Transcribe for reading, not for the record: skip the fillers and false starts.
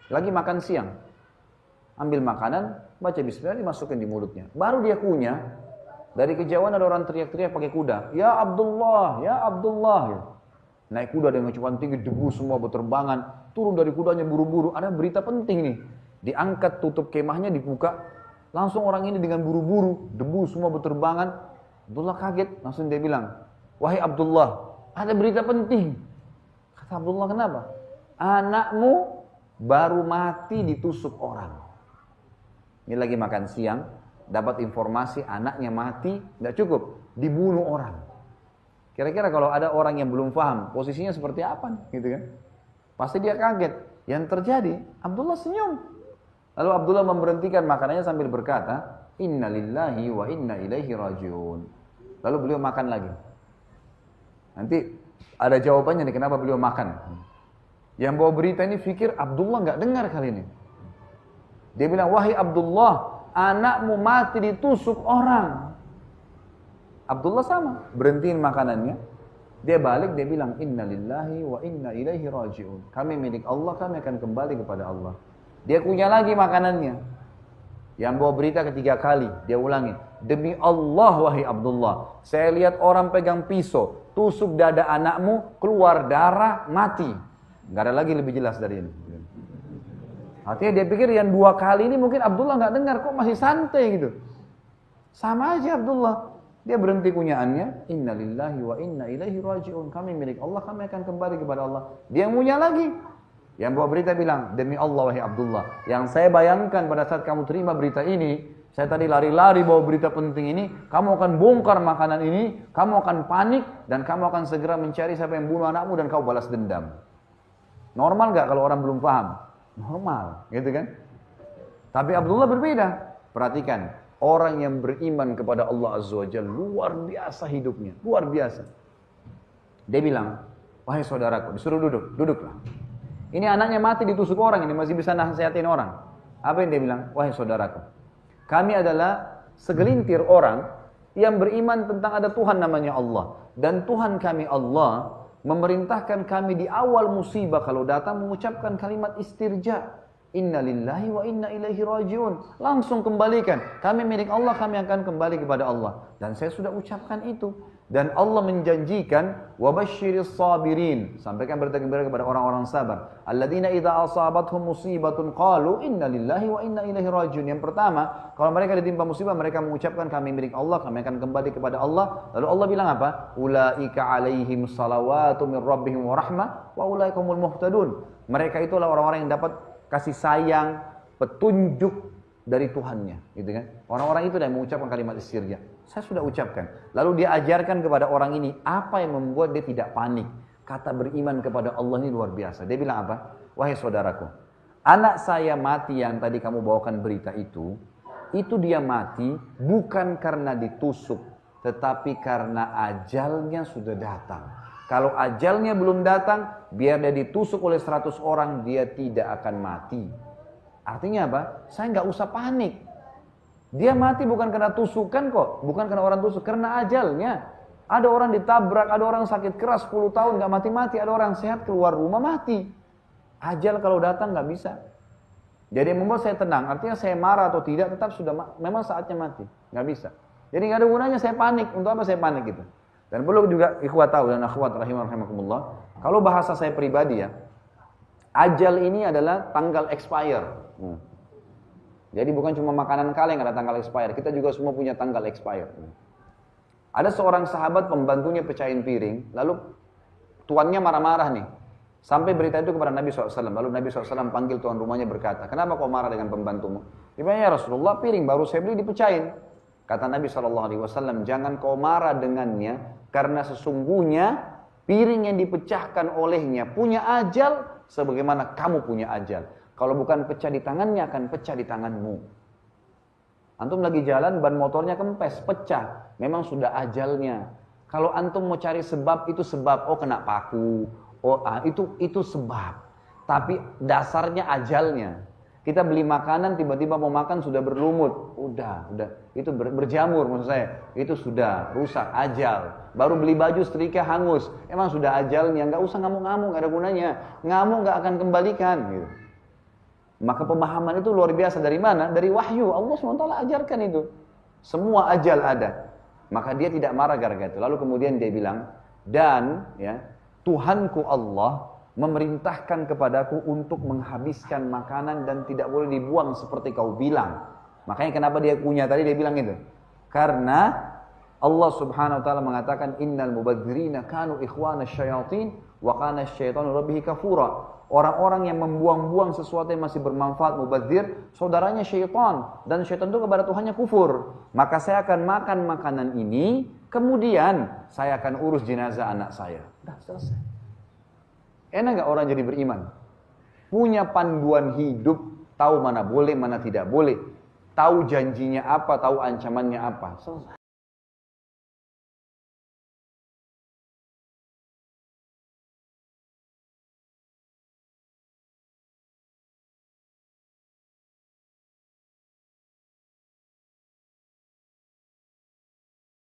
Lagi makan siang. Ambil makanan, baca bismillah, dimasukin di mulutnya. Baru dia kunyah, dari kejauhan ada orang teriak-teriak pakai kuda. Ya Abdullah, ya Abdullah. Gitu. Naik kuda dengan kecepatan tinggi, debu semua berterbangan. Turun dari kudanya buru-buru, ada berita penting nih. Diangkat tutup kemahnya, dibuka. Langsung orang ini dengan buru-buru, debu semua berterbangan. Abdullah kaget, langsung dia bilang, wahai Abdullah, ada berita penting. Kata Abdullah, kenapa? Anakmu baru mati ditusuk orang. Ini lagi makan siang, dapat informasi anaknya mati, nggak cukup, dibunuh orang. Kira-kira kalau ada orang yang belum paham, posisinya seperti apa nih, gitu kan? Pasti dia kaget. Yang terjadi, Abdullah senyum. Lalu Abdullah memberhentikan makanannya sambil berkata, Inna lillahi wa inna ilaihi rajiun. Lalu beliau makan lagi. Nanti ada jawabannya nih kenapa beliau makan. Yang bawa berita ini pikir Abdullah nggak dengar kali ini. Dia bilang, wahai Abdullah, anakmu mati ditusuk orang. Abdullah sama, berhentiin makanannya. Dia balik, dia bilang, Inna lillahi wa inna ilaihi rajiun. Kami milik Allah, kami akan kembali kepada Allah. Dia kunyah lagi makanannya. Yang bawa berita ketiga kali, dia ulangi. Demi Allah, wahai Abdullah, saya lihat orang pegang pisau, tusuk dada anakmu, keluar darah, mati. Gak ada lagi lebih jelas dari ini. Artinya dia pikir yang dua kali ini mungkin Abdullah gak dengar, kok masih santai gitu. Sama aja Abdullah. Dia berhenti kunyaannya, Inna lillahi wa inna ilaihi rajiun. Kami milik Allah, kami akan kembali kepada Allah. Dia ngunyah lagi. Yang bawa berita bilang, demi Allah wahai Abdullah, yang saya bayangkan pada saat kamu terima berita ini, saya tadi lari-lari bawa berita penting ini, kamu akan bongkar makanan ini, kamu akan panik, dan kamu akan segera mencari siapa yang bunuh anakmu dan kau balas dendam. Normal gak kalau orang belum paham? Normal, gitu kan? Tapi Abdullah berbeda. Perhatikan, orang yang beriman kepada Allah Azza wa Jalla luar biasa hidupnya, luar biasa. Dia bilang, wahai saudaraku, disuruh duduklah. Ini anaknya mati ditusuk orang, ini masih bisa nasihatin orang. Apa yang dia bilang? Wahai saudaraku, kami adalah segelintir orang yang beriman tentang ada Tuhan namanya Allah. Dan Tuhan kami Allah memerintahkan kami di awal musibah kalau datang mengucapkan kalimat istirja. Inna lillahi wa inna ilaihi rajiun. Langsung kembalikan. Kami milik Allah, kami akan kembali kepada Allah. Dan saya sudah ucapkan itu. Dan Allah menjanjikan wabasyiris sabirin. Sampaikan berita gembira kepada orang-orang sabar. Alladzina idza asabathum musibatun qalu inna lillahi wa inna ilaihi rajiun. Yang pertama, kalau mereka ditimpa musibah, mereka mengucapkan kami milik Allah, kami akan kembali kepada Allah. Lalu Allah bilang apa? Ulaika alaihim salawatu min rabbihim wa rahmah wa ulaikumul muhtadun. Mereka itulah orang-orang yang dapat kasih sayang, petunjuk dari Tuhannya, gitu kan? Orang-orang itu yang mengucapkan kalimat istirja. Saya sudah ucapkan. Lalu dia ajarkan kepada orang ini apa yang membuat dia tidak panik. Kata beriman kepada Allah ini luar biasa. Dia bilang apa? Wahai saudaraku, anak saya mati yang tadi kamu bawakan berita itu dia mati bukan karena ditusuk, tetapi karena ajalnya sudah datang. Kalau ajalnya belum datang, biar dia ditusuk oleh 100 orang, dia tidak akan mati. Artinya apa? Saya nggak usah panik. Dia mati bukan karena tusukan kok, bukan karena orang tusuk, karena ajalnya. Ada orang ditabrak, ada orang sakit keras 10 tahun nggak mati-mati, ada orang sehat keluar rumah mati. Ajal kalau datang nggak bisa. Jadi yang membuat saya tenang, artinya saya marah atau tidak, tetap sudah memang saatnya mati, nggak bisa. Jadi nggak ada gunanya saya panik. Untuk apa saya panik gitu? Dan perlu juga ikhwat tahu dan akhwat rahimakumullah, kalau bahasa saya pribadi ya, ajal ini adalah tanggal expire. Jadi bukan cuma makanan kaleng ada tanggal expire, kita juga semua punya tanggal expire. Ada seorang sahabat pembantunya pecahin piring, lalu tuannya marah-marah nih. Sampai berita itu kepada Nabi SAW, lalu Nabi SAW panggil tuan rumahnya berkata, kenapa kau marah dengan pembantumu? Dia bilang, ya Rasulullah, piring baru saya beli dipecahin. Kata Nabi SAW, jangan kau marah dengannya, karena sesungguhnya piring yang dipecahkan olehnya punya ajal sebagaimana kamu punya ajal. Kalau bukan pecah di tangannya, akan pecah di tanganmu. Antum lagi jalan, ban motornya kempes, pecah. Memang sudah ajalnya. Kalau antum mau cari sebab, itu sebab. Oh kena paku, itu sebab. Tapi dasarnya ajalnya. Kita beli makanan, tiba-tiba mau makan sudah berlumut. Udah. Itu berjamur maksud saya. Itu sudah rusak, ajal. Baru beli baju setrika hangus. Emang sudah ajalnya. Nggak usah ngamuk-ngamuk, nggak ada gunanya. Ngamuk nggak akan kembalikan. Gitu. Maka pemahaman itu luar biasa. Dari mana? Dari wahyu. Allah SWT ajarkan itu. Semua ajal ada. Maka dia tidak marah gara-gara itu. Lalu kemudian dia bilang, dan ya, Tuhanku Allah memerintahkan kepadaku untuk menghabiskan makanan dan tidak boleh dibuang seperti kau bilang. Makanya kenapa dia punya tadi dia bilang itu. Karena Allah Subhanahu wa taala mengatakan innal mubadzirina kanu ikhwana syayatin wa kana asyaitanu rabbih kafura. Orang-orang yang membuang-buang sesuatu yang masih bermanfaat, mubadzir, saudaranya syaitan. Dan syaitan itu kepada Tuhannya kufur. Maka saya akan makan makanan ini, kemudian saya akan urus jenazah anak saya. Sudah selesai. Enak gak orang jadi beriman? Punya panduan hidup, tahu mana boleh, mana tidak boleh. Tahu janjinya apa, tahu ancamannya apa. Selesai.